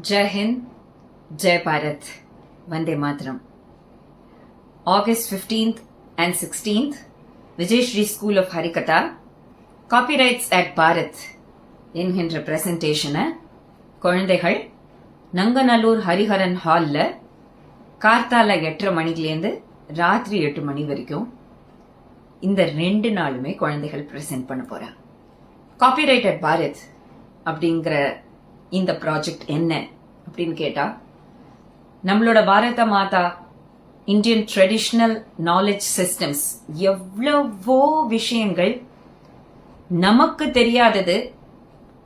Jai Hind, Jai Bharat, Vande Mataram. August 15th and 16th, Vijay Shri School of Harikatha, Copyrights at Bharat என்கின்ற பிரசன்டேஷனை குழந்தைகள் நங்கநல்லூர் ஹரிஹரன் ஹாலில் கார்த்தால 8:30 மணிலேருந்து ராத்திரி 8 மணி வரைக்கும் இந்த 2 நாளுமே குழந்தைகள் பிரசன்ட் பண்ண போறாங்க. காப்பிரைட் அட் பாரத் அப்படிங்கிற இந்த ப்ராஜெக்ட் என்ன அப்படின்னு கேட்டா, நம்மளோட பாரத மாதா இந்தியன் ட்ரெடிஷ்னல் நாலேஜ் சிஸ்டம்ஸ் எவ்வளவோ விஷயங்கள் நமக்கு தெரியாதது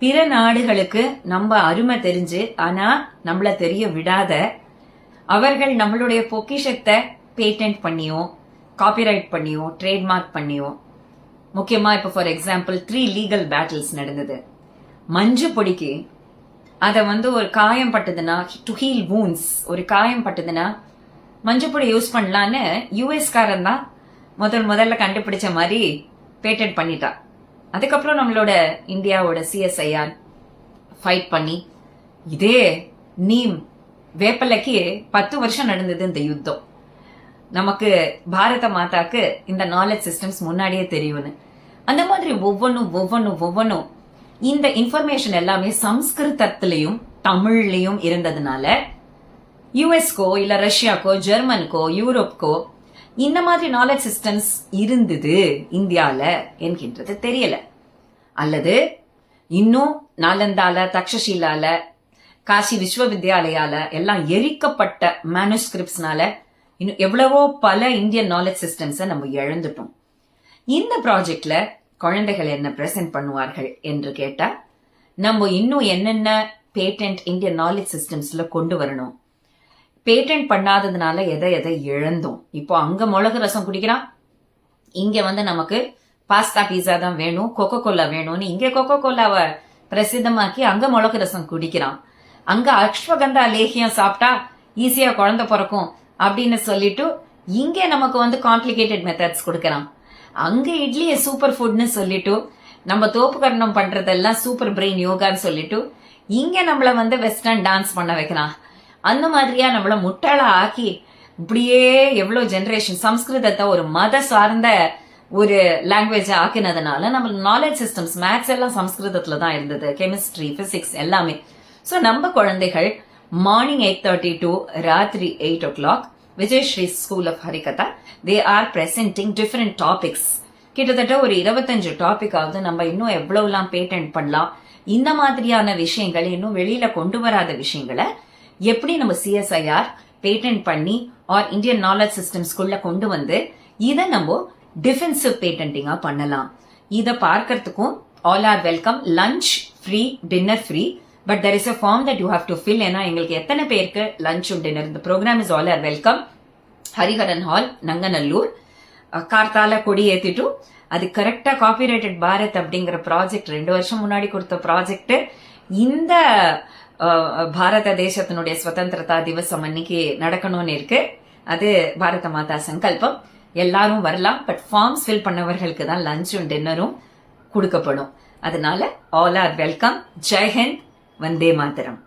பிற நாடுகளுக்கு நம்ம அருமை தெரிஞ்சு ஆனா நம்மள தெரிய விடாத, அவர்கள் நம்மளுடைய பொக்கிஷத்தை பேட்டன்ட் பண்ணியோ காப்பிரைட் பண்ணியோ ட்ரேட்மார்க் பண்ணியோ, முக்கியமா இப்ப ஃபார் எக்ஸாம்பிள் 3 லீகல் பேட்டில்ஸ் நடந்தது. மஞ்சு பொடிக்கு அத ஒரு காயம் பட்டதுன்னா, டு ஹீல் வூண்ட்ஸ், ஒரு காயம் பட்டதுன்னா மஞ்சு பொடி யூஸ் பண்ணலான்னு யூஎஸ் காரன் தான் முதல்ல கண்டுபிடிச்ச மாதிரி பேட்டன்ட் பண்ணிட்டா. அதுக்கப்புறம் நம்மளோட இந்தியாவோட சிஎஸ்ஐஆர் ஃபைட் பண்ணி இதே நீம் வேப்பலைக்கு 10 வருஷம் நடந்தது இந்த யுத்தம். நமக்கு பாரத மாதாக்கு இந்த நாலேஜ் சிஸ்டம்ஸ் முன்னாடியே தெரியும்னு. அந்த மாதிரி ஒவ்வொன்னும் இந்த இன்ஃபர்மேஷன் எல்லாமே சம்ஸ்கிருதத்திலையும் தமிழ்லயும் இருந்ததுனால யுஎஸ்கோ இல்ல ரஷ்யாக்கோ ஜெர்மனுக்கோ யூரோப்கோ இந்த மாதிரி நாலேஜ் சிஸ்டம்ஸ் இருந்தது இந்தியால என்கின்றது தெரியல. அல்லது இன்னும் நாலந்தால தக்ஷஷீலால காசி விஸ்வவித்யாலயால எல்லாம் எரிக்கப்பட்ட மேனுஸ்கிரிப்ட்ஸ்னால இன்னும் எவ்வளவோ பல இந்தியன் நாலேஜ் சிஸ்டம்ஸை நம்ம இழந்துட்டோம். இந்த ப்ராஜெக்ட்ல குழந்தைகள் என்ன பிரசன்ட் பண்ணுவார்கள் என்று கேட்டா, நம்ம இன்னும் என்னென்ன பேட்டன்ட் இந்தியன் நாலேஜ் சிஸ்டம்ஸ்ல கொண்டு வரணும், பேட்டன்ட் பண்ணாததுனால எதை இழந்தோம். இப்போ அங்க மிளகு ரசம் குடிக்கிறான், இங்க நமக்கு பாஸ்தா பீஸா தான் வேணும், கொக்கோ கோலா வேணும்னு இங்க கொக்கோ கோலாவை பிரசித்தமாக்கி அங்க மிளகு ரசம் குடிக்கிறான். அங்க அஸ்வகந்தா லேகியம் சாப்பிட்டா ஈஸியா குழந்தை பிறக்கும் அப்படின்னு சொல்லிட்டு இங்க நமக்கு காம்ப்ளிகேட்டட் மெத்தட்ஸ் கொடுக்கறான். அங்க இட்லிய சூப்பர் ஃபுட்னு சொல்லிட்டு நம்ம தோப்புக்கரணம் பண்றதெல்லாம் சூப்பர் பிரெயின் யோகான்னு சொல்லிட்டு இங்க நம்மள வெஸ்டர்ன் டான்ஸ் பண்ண வைக்கிறான். அந்த மாதிரியா நம்மள முட்டாளா ஆக்கி இப்படியே எவ்வளவு ஜெனரேஷன் சம்ஸ்கிருதத்தை ஒரு மத சார்ந்த ஒரு லாங்குவேஜ் ஆக்கினதுனால நம்ம நாலேஜ் சிஸ்டம்ஸ் மேத்ஸ் எல்லாம் சம்ஸ்கிருதத்துல தான் இருந்தது, கெமிஸ்ட்ரி பிசிக்ஸ் எல்லாமே. சோ நம்ம குழந்தைகள் மார்னிங் 8:30 to ராத்திரி 8 o'clock Vijay Shri School of Harikatha, they are presenting different topics. கிட்டத்தட்ட ஒரு 25 டாபிக் ஆகுது. நம்ம இன்னும் எவ்வளவுலாம் பேட்டன்ட் பண்ணலாம், இந்த மாதிரியான விஷயங்களை இன்னும் வெளியில கொண்டு வராத விஷயங்களை எப்படி நம்ம சிஎஸ்ஐஆர் பேட்டன்ட் பண்ணி ஆர் இந்தியன் நாலேஜ் சிஸ்டம்ஸ்குள்ள கொண்டு வந்து இதை நம்ம டிஃபென்சிவ் பேட்டன்டிங்கா பண்ணலாம். இதை பார்க்கறதுக்கும் all are welcome. Lunch free, dinner free, but there is a form that you have to fill. ஏன்னா எங்களுக்கு எத்தனை பேருக்கு லஞ்ச் டின்னர், இந்த programme is all are welcome. Hariharan hall, Nanganallur. கார்த்தால கொடி ஏத்திட்டு அது கரெக்டா காப்பிரைட்டட் பாரத் அப்படிங்கிற ப்ராஜெக்ட் 2 வருஷம் முன்னாடி கொடுத்த ப்ராஜெக்ட் இந்த பாரத தேசத்தினுடைய சுதந்திரதா திவசம் அன்னைக்கு நடக்கணும்னு இருக்கு. அது பாரத மாதா சங்கல்பம். எல்லாரும் வரலாம், பட் ஃபார்ம்ஸ் ஃபில் பண்ணவர்களுக்கு தான் லஞ்சும் டின்னரும் கொடுக்கப்படும். அதனால ஆல் ஆர் வெல்கம். ஜெய் ஹிந்த், வந்தே மாதரம்.